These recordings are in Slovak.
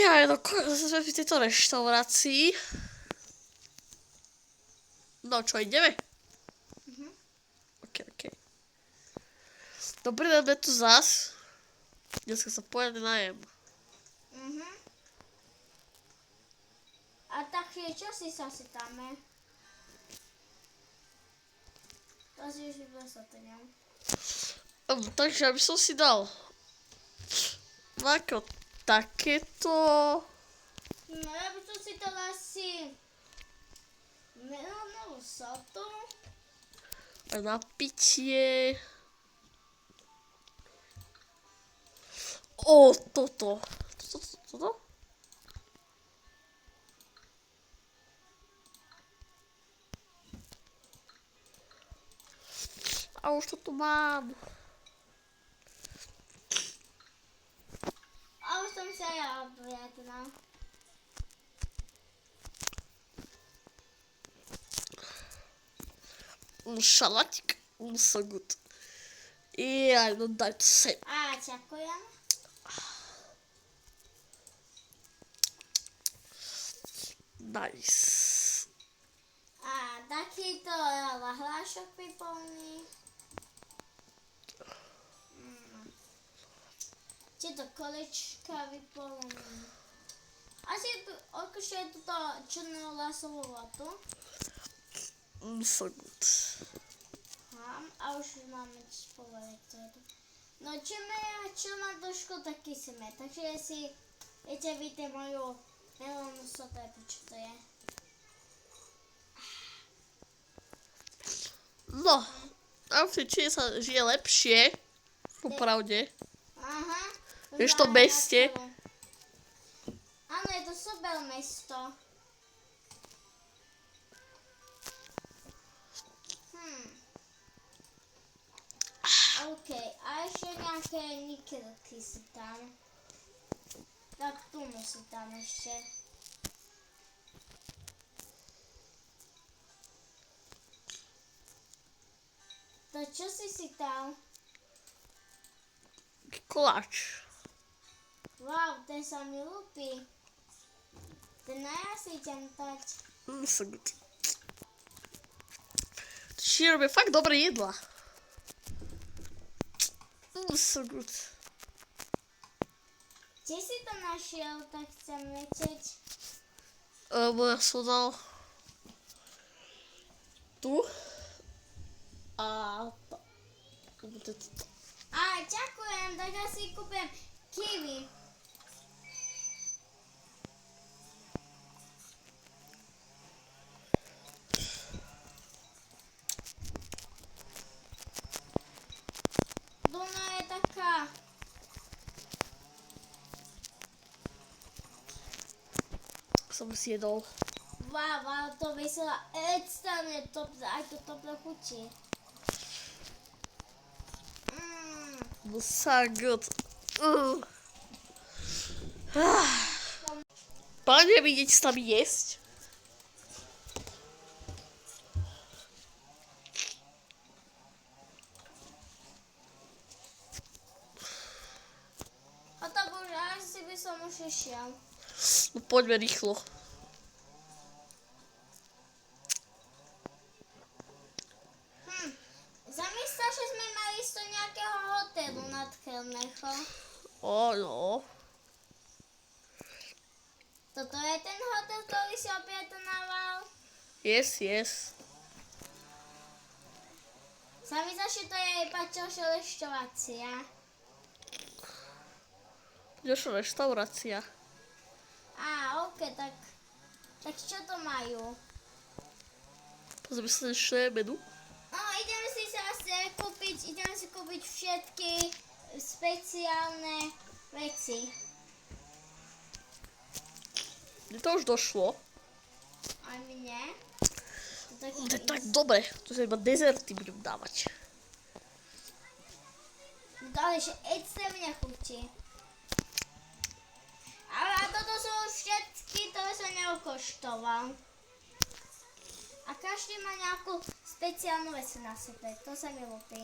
Ja, no sme v tejto reštaurácii. No čo, ideme? Ok. Dobre, dáme tu zas. Dneska sa poriadne najem. A takže čo si sa dáme? To si už vysvetlím. Takže aby som si dal ako takéto. No ja by som si dal asi melónovú sotu. A napitie. Toto. Toto? A už to tu mám. A už som sa ja objednal. Šalatík. So good. Ja, no daj to sem. A ďakujem. Nice. A takýto hlášok vyplní. Tieto kolečka vyplní. Asi okošuje túto černú lasovú vodu. So good. A už máme spovedať. No čo má trošku taký smet, takže si viete vidieť moju melónu sotu, čo to je. No, a v tej Číne sa žije lepšie, popravde, Aha. vieš to meste. Áno, je to super mesto. OK, a ešte nejaké nikelky si tam. Tak tu musí tam ešte. To čo si tam? Koláč. Wow, ten sa mi ľúbi. Ten najasi ťam dať. So good. Číne robia fakt dobré jedla. So good. Kde si to našiel, tak chcem vedieť. Ja som dal tu a Á, ďakujem, tak ja si kúpim kiwi. Duna je taká. som si jedol. Wow, to vyzerá extrémne top, aj to tople chutí. No so good. Plánujem vidieť s nami jesť. A to bože, asi by som už išiel. No poďme rýchlo. Zamyslel, že sme mali ísť do nejakého hotelu nadchelného. No. Toto je ten hotel, ktorý si objednával? Yes. Zamyslel, že to je iba čošo reštorácia. Ďalšia reštaurácia. OK, tak čo to majú? Pozrieme sa ešte menu. No, ideme si kúpiť všetky speciálne veci. Mne to už došlo. Aj mne. To je tak dobre. Tu sa iba dezerty budem dávať. Ale že extrémne chutí. Ale toto sú už všetky, ktoré som neokoštoval. A každý má nejakú speciálnu vec na sebe. To sa mi ľúbi.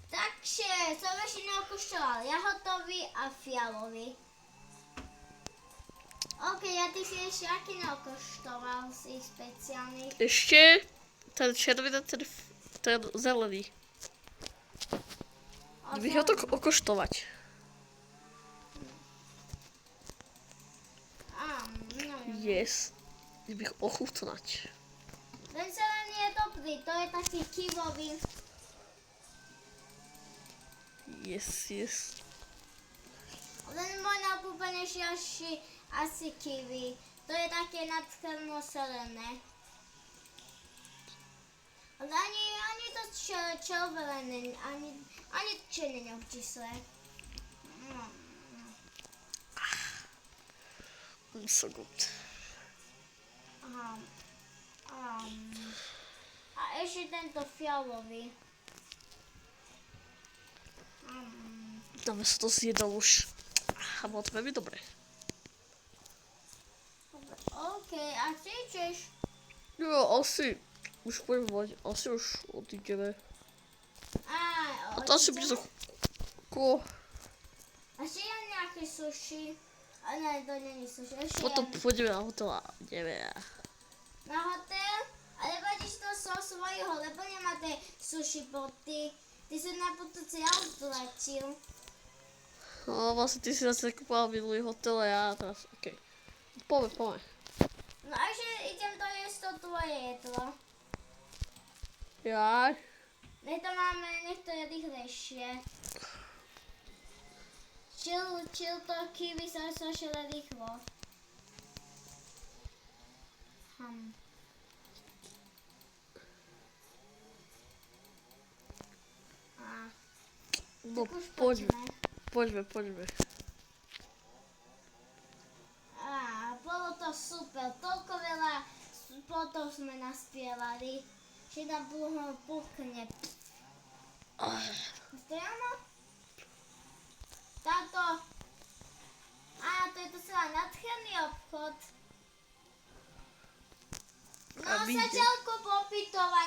Takže som ešte neokuštoval jahodový a fialový. OK, a ty si ešte aký neokuštoval z ich špeciálnych? Ešte ten červený, ten zelený. Bych ho to okoštovať. No. Yes. Bych ochutnať. Ten zelený je dobrý, to je taký kivový. Yes. Len môj najobľúbenejší asi kiwi. To je také nadkrvno zelené. Ale ani to červené, ani červené neobčísle. So good. A ešte tento fialový. Dáme sa to zjedol už. A bolo to veľmi dobré. OK, a ty ideš? Jo, asi. Už pôjdem mať. Asi už odídeme. A to asi bude ko. A ešte je nejaké sushi. A ne, to není sushi. Ešte Potom pôjdeme na hotel a ideme. na hotel? Ale vadíš to svojho, lebo nemáte sushi boty. Ty si na budúci auto letil. No vlastne ty si zase kúpal minulý hotel a ja teraz, okej. Poďme. No a ešte idem to jesť to tvoje jedlo. Jaj. Nech to je rýchlejšie. Chill to kiwi sa šele rýchlo. No Tak už poďme. Bolo to super, toľko veľa spotov sme naspievali, že nám pukne. Stojano? Táto... to je to celá nadcherný obchod. No, A my sa ďalko popytovanie.